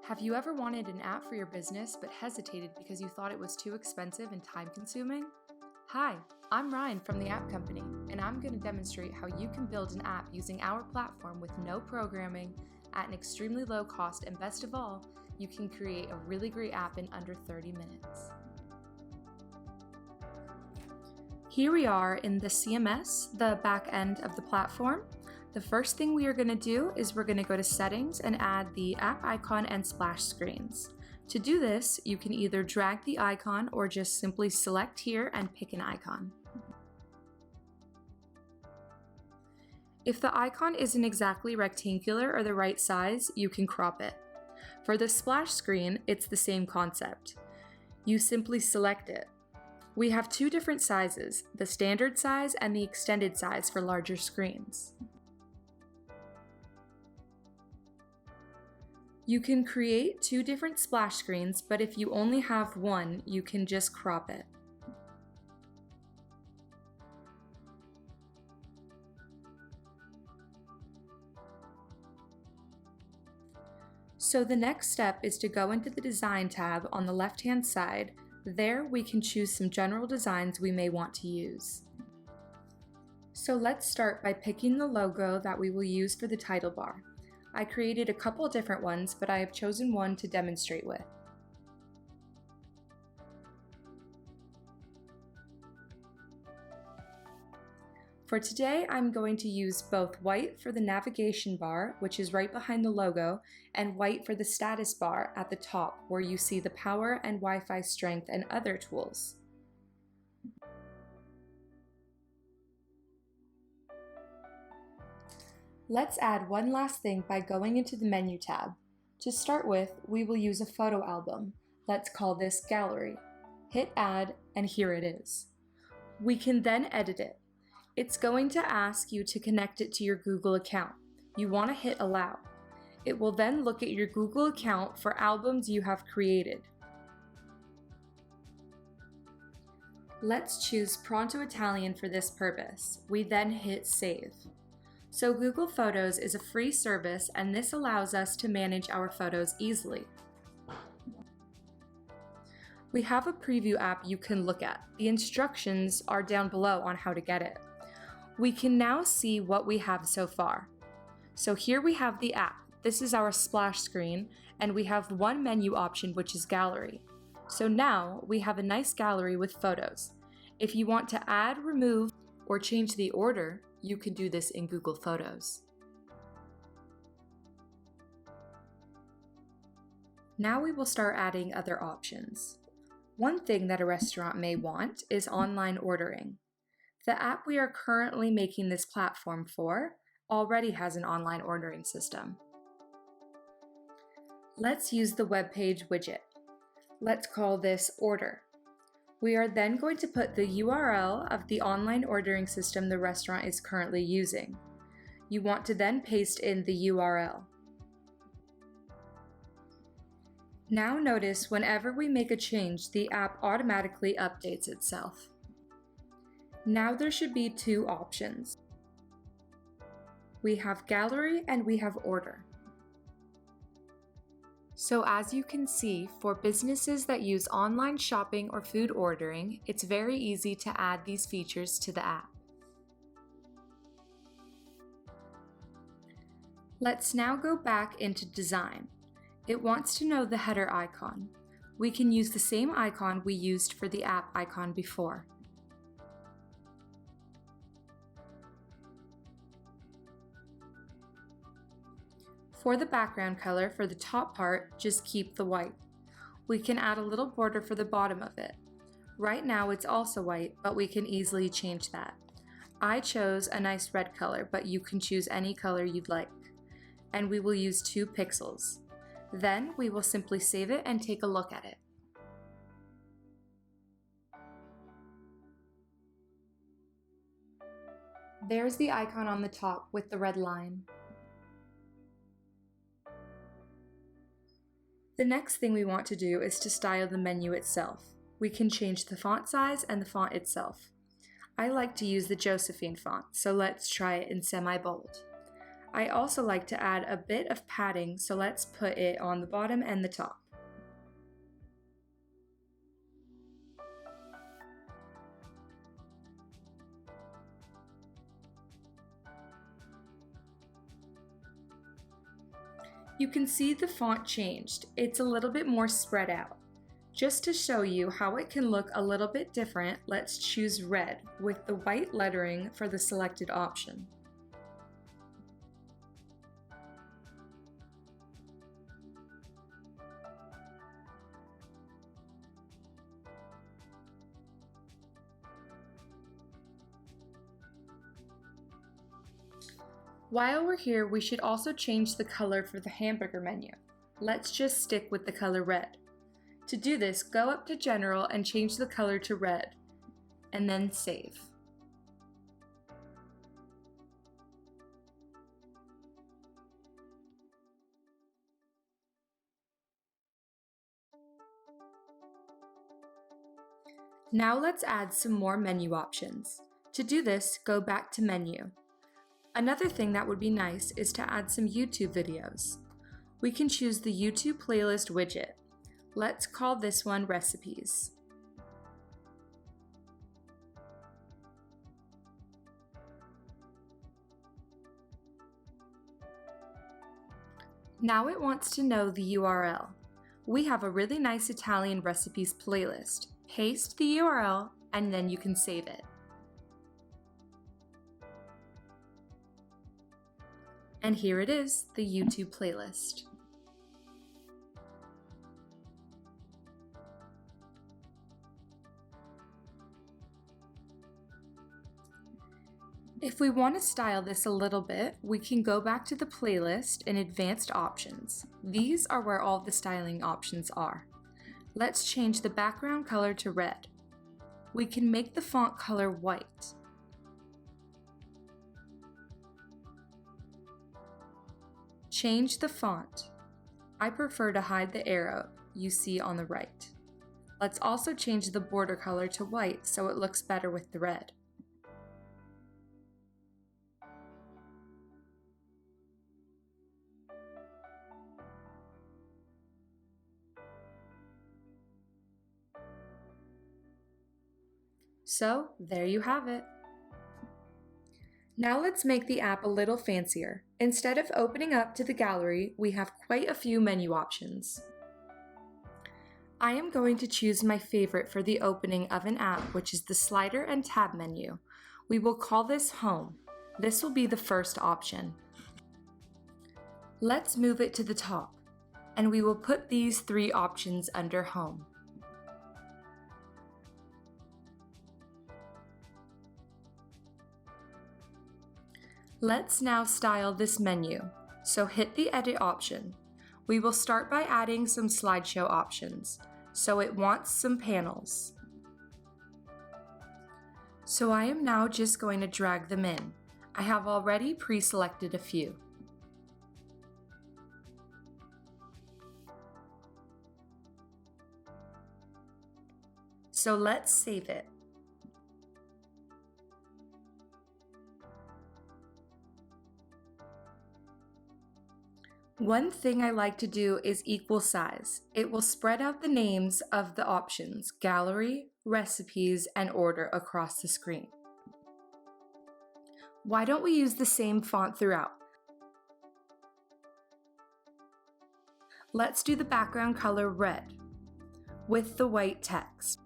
Have you ever wanted an app for your business but hesitated because you thought it was too expensive and time-consuming? Hi, I'm Ryan from the App Company, and I'm going to demonstrate how you can build an app using our platform with no programming, at an extremely low cost, and best of all, you can create a really great app in under 30 minutes. Here we are in the CMS, the back end of the platform. The first thing we are going to do is we're going to go to Settings and add the app icon and splash screens. To do this, you can either drag the icon or just simply select here and pick an icon. If the icon isn't exactly rectangular or the right size, you can crop it. For the splash screen, it's the same concept. You simply select it. We have two different sizes, the standard size and the extended size for larger screens. You can create two different splash screens, but if you only have one, you can just crop it. So the next step is to go into the Design tab on the left-hand side. There we can choose some general designs we may want to use. So let's start by picking the logo that we will use for the title bar. I created a couple different ones, but I have chosen one to demonstrate with. For today, I'm going to use both white for the navigation bar, which is right behind the logo, and white for the status bar at the top, where you see the power and Wi-Fi strength and other tools. Let's add one last thing by going into the Menu tab. To start with, we will use a photo album. Let's call this Gallery. Hit Add, and here it is. We can then edit it. It's going to ask you to connect it to your Google account. You want to hit Allow. It will then look at your Google account for albums you have created. Let's choose Pronto Italian for this purpose. We then hit Save. So Google Photos is a free service, and this allows us to manage our photos easily. We have a preview app you can look at. The instructions are down below on how to get it. We can now see what we have so far. So here we have the app. This is our splash screen, and we have one menu option, which is Gallery. So now we have a nice gallery with photos. If you want to add, remove, or change the order, you can do this in Google Photos. Now we will start adding other options. One thing that a restaurant may want is online ordering. The app we are currently making this platform for already has an online ordering system. Let's use the web page widget. Let's call this Order. We are then going to put the URL of the online ordering system the restaurant is currently using. You want to then paste in the URL. Now notice whenever we make a change, the app automatically updates itself. Now there should be two options. We have Gallery and we have Order. So as you can see, for businesses that use online shopping or food ordering, it's very easy to add these features to the app. Let's now go back into Design. It wants to know the header icon. We can use the same icon we used for the app icon before. For the background color for the top part, just keep the white. We can add a little border for the bottom of it. Right now it's also white, but we can easily change that. I chose a nice red color, but you can choose any color you'd like. And we will use 2 pixels. Then we will simply save it and take a look at it. There's the icon on the top with the red line. The next thing we want to do is to style the menu itself. We can change the font size and the font itself. I like to use the Josephine font, so let's try it in semi-bold. I also like to add a bit of padding, so let's put it on the bottom and the top. You can see the font changed. It's a little bit more spread out. Just to show you how it can look a little bit different, let's choose red with the white lettering for the selected option. While we're here, we should also change the color for the hamburger menu. Let's just stick with the color red. To do this, go up to General and change the color to red, and then save. Now let's add some more menu options. To do this, go back to Menu. Another thing that would be nice is to add some YouTube videos. We can choose the YouTube playlist widget. Let's call this one Recipes. Now it wants to know the URL. We have a really nice Italian recipes playlist. Paste the URL and then you can save it. And here it is, the YouTube playlist. If we want to style this a little bit, we can go back to the playlist in Advanced Options. These are where all the styling options are. Let's change the background color to red. We can make the font color white. Change the font. I prefer to hide the arrow you see on the right. Let's also change the border color to white so it looks better with the red. So there you have it. Now let's make the app a little fancier. Instead of opening up to the gallery, we have quite a few menu options. I am going to choose my favorite for the opening of an app, which is the slider and tab menu. We will call this Home. This will be the first option. Let's move it to the top, and we will put these three options under Home. Let's now style this menu, so hit the Edit option. We will start by adding some slideshow options, so it wants some panels. So I am now just going to drag them in. I have already pre-selected a few. So let's save it. One thing I like to do is equal size. It will spread out the names of the options, gallery, recipes, and order across the screen. Why don't we use the same font throughout? Let's do the background color red with the white text.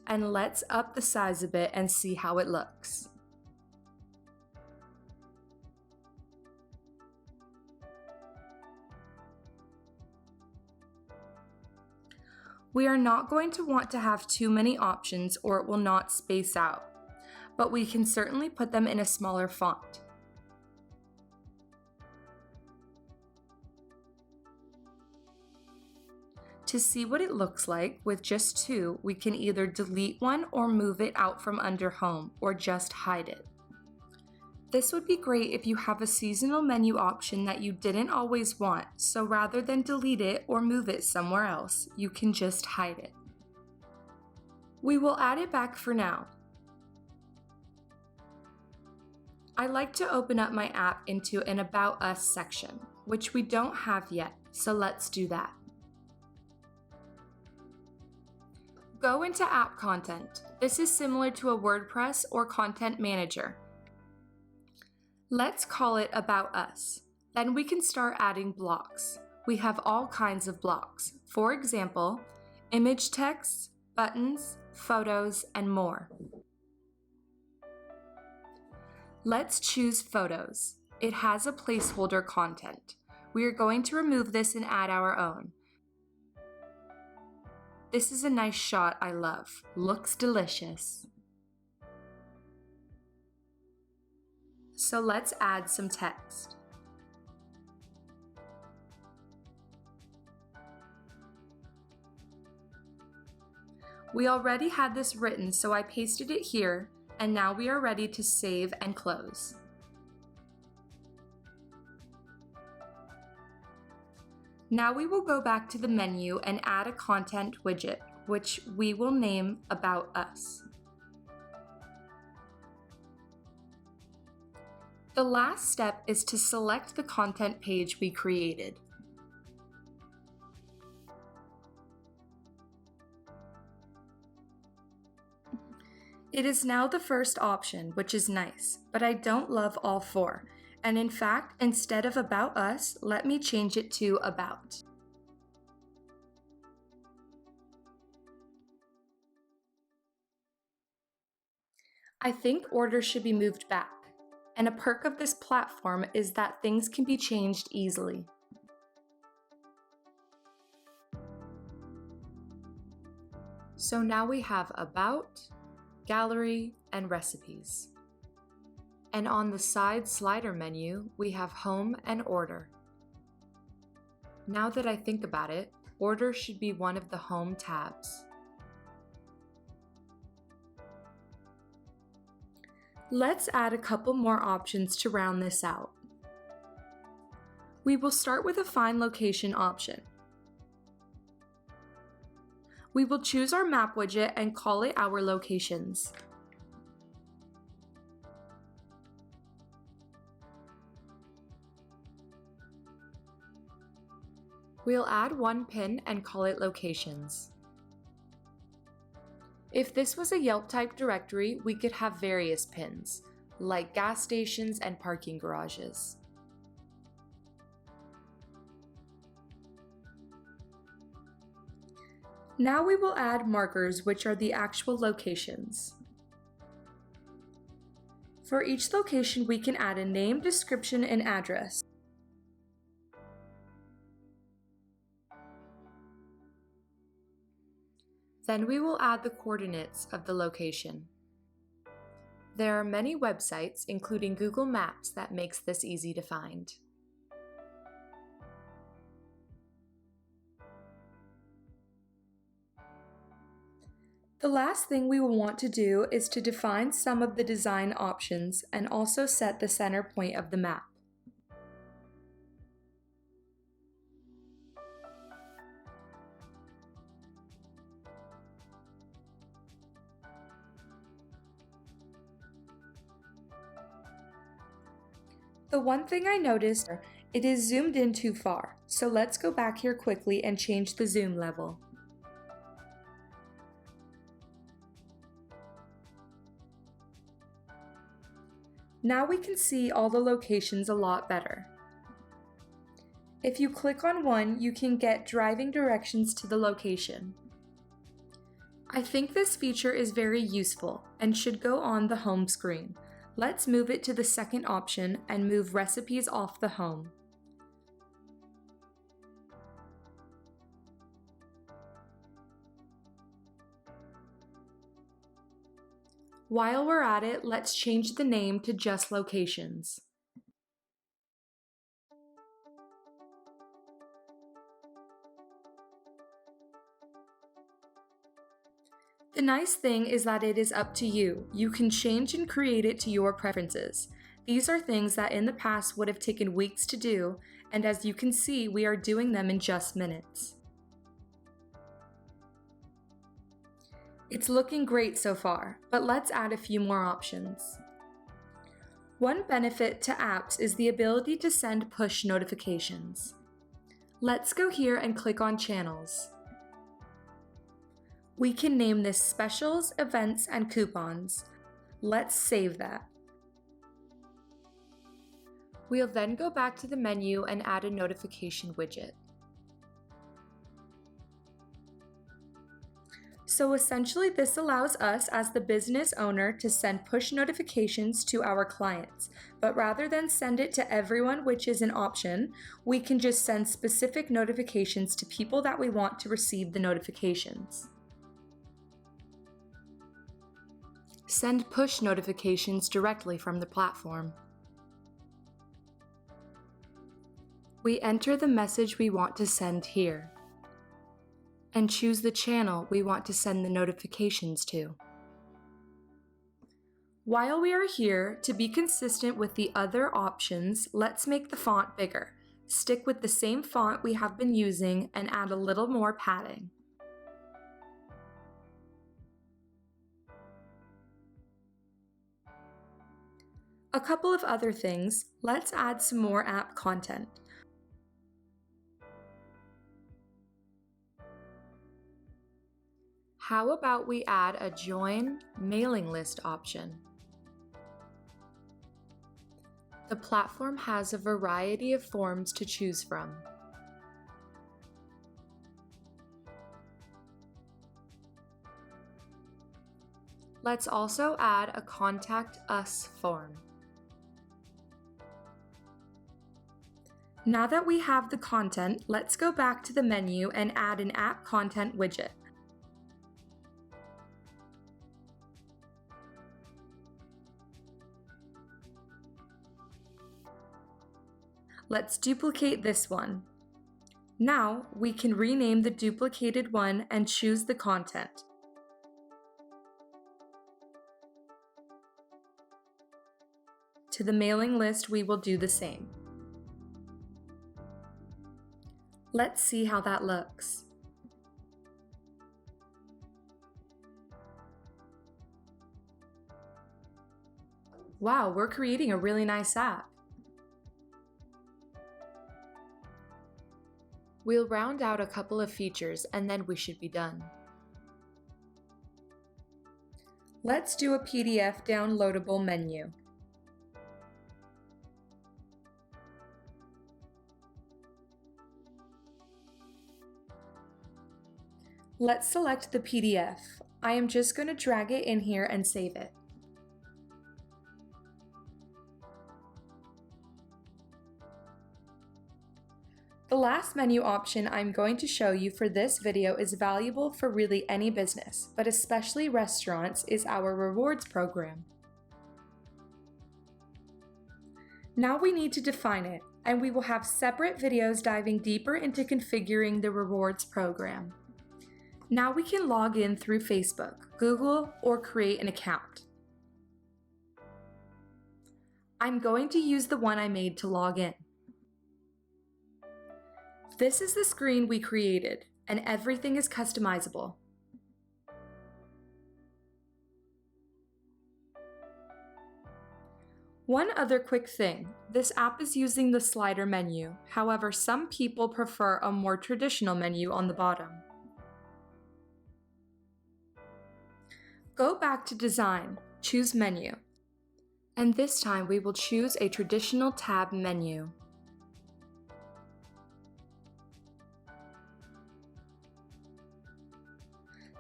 And let's up the size a bit and see how it looks. We are not going to want to have too many options or it will not space out, but we can certainly put them in a smaller font. To see what it looks like with just two, we can either delete one or move it out from under Home or just hide it. This would be great if you have a seasonal menu option that you didn't always want, so rather than delete it or move it somewhere else, you can just hide it. We will add it back for now. I like to open up my app into an About Us section, which we don't have yet, so let's do that. Go into App Content. This is similar to a WordPress or Content Manager. Let's call it About Us. Then we can start adding blocks. We have all kinds of blocks. For example, image text, buttons, photos, and more. Let's choose Photos. It has a placeholder content. We are going to remove this and add our own. This is a nice shot I love. Looks delicious. So let's add some text. We already had this written, so I pasted it here, and now we are ready to save and close. Now we will go back to the menu and add a content widget, which we will name About Us. The last step is to select the content page we created. It is now the first option, which is nice, but I don't love all four. And in fact, instead of About Us, let me change it to About. I think orders should be moved back. And a perk of this platform is that things can be changed easily. So now we have About, Gallery, and Recipes. And on the side slider menu, we have Home and Order. Now that I think about it, Order should be one of the Home tabs. Let's add a couple more options to round this out. We will start with a Find Location option. We will choose our map widget and call it Our Locations. We'll add one pin and call it Locations. If this was a Yelp type directory, we could have various pins, like gas stations and parking garages. Now we will add markers, which are the actual locations. For each location, we can add a name, description, and address. Then we will add the coordinates of the location. There are many websites, including Google Maps, that makes this easy to find. The last thing we will want to do is to define some of the design options and also set the center point of the map. The one thing I noticed, it is zoomed in too far, so let's go back here quickly and change the zoom level. Now we can see all the locations a lot better. If you click on one, you can get driving directions to the location. I think this feature is very useful and should go on the home screen. Let's move it to the second option and move recipes off the home. While we're at it, let's change the name to just Locations. The nice thing is that it is up to you. You can change and create it to your preferences. These are things that in the past would have taken weeks to do, and as you can see, we are doing them in just minutes. It's looking great so far, but let's add a few more options. One benefit to apps is the ability to send push notifications. Let's go here and click on Channels. We can name this Specials, Events, and Coupons. Let's save that. We'll then go back to the menu and add a notification widget. So essentially, this allows us as the business owner to send push notifications to our clients, but rather than send it to everyone, which is an option, we can just send specific notifications to people that we want to receive the notifications. Send push notifications directly from the platform. We enter the message we want to send here and choose the channel we want to send the notifications to. While we are here, to be consistent with the other options, let's make the font bigger. Stick with the same font we have been using and add a little more padding. A couple of other things, let's add some more app content. How about we add a join mailing list option? The platform has a variety of forms to choose from. Let's also add a Contact Us form. Now that we have the content, let's go back to the menu and add an app content widget. Let's duplicate this one. Now we can rename the duplicated one and choose the content. To the mailing list, we will do the same. Let's see how that looks. Wow, we're creating a really nice app. We'll round out a couple of features and then we should be done. Let's do a PDF downloadable menu. Let's select the PDF. I am just going to drag it in here and save it. The last menu option I'm going to show you for this video is valuable for really any business, but especially restaurants, is our rewards program. Now we need to define it, and we will have separate videos diving deeper into configuring the rewards program. Now we can log in through Facebook, Google, or create an account. I'm going to use the one I made to log in. This is the screen we created, and everything is customizable. One other quick thing, this app is using the slider menu. However, some people prefer a more traditional menu on the bottom. Go back to Design, choose Menu, and this time we will choose a traditional tab menu.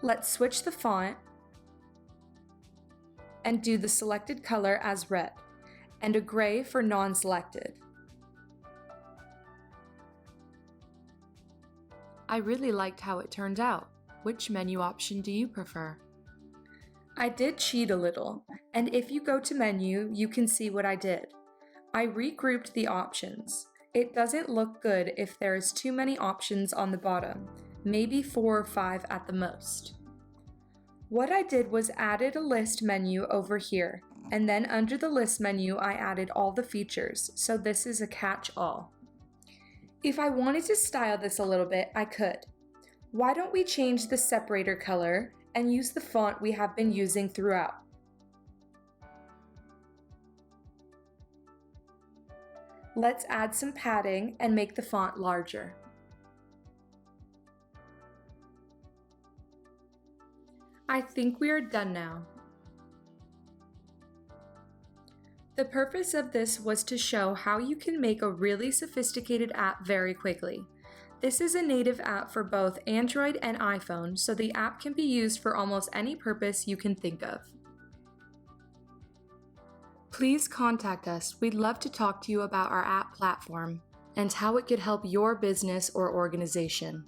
Let's switch the font and do the selected color as red and a gray for non-selected. I really liked how it turned out. Which menu option do you prefer? I did cheat a little, and if you go to menu, you can see what I did. I regrouped the options. It doesn't look good if there is too many options on the bottom, maybe 4 or 5 at the most. What I did was added a list menu over here, and then under the list menu I added all the features, so this is a catch-all. If I wanted to style this a little bit, I could. Why don't we change the separator color and use the font we have been using throughout? Let's add some padding and make the font larger. I think we are done now. The purpose of this was to show how you can make a really sophisticated app very quickly. This is a native app for both Android and iPhone, so the app can be used for almost any purpose you can think of. Please contact us. We'd love to talk to you about our app platform and how it could help your business or organization.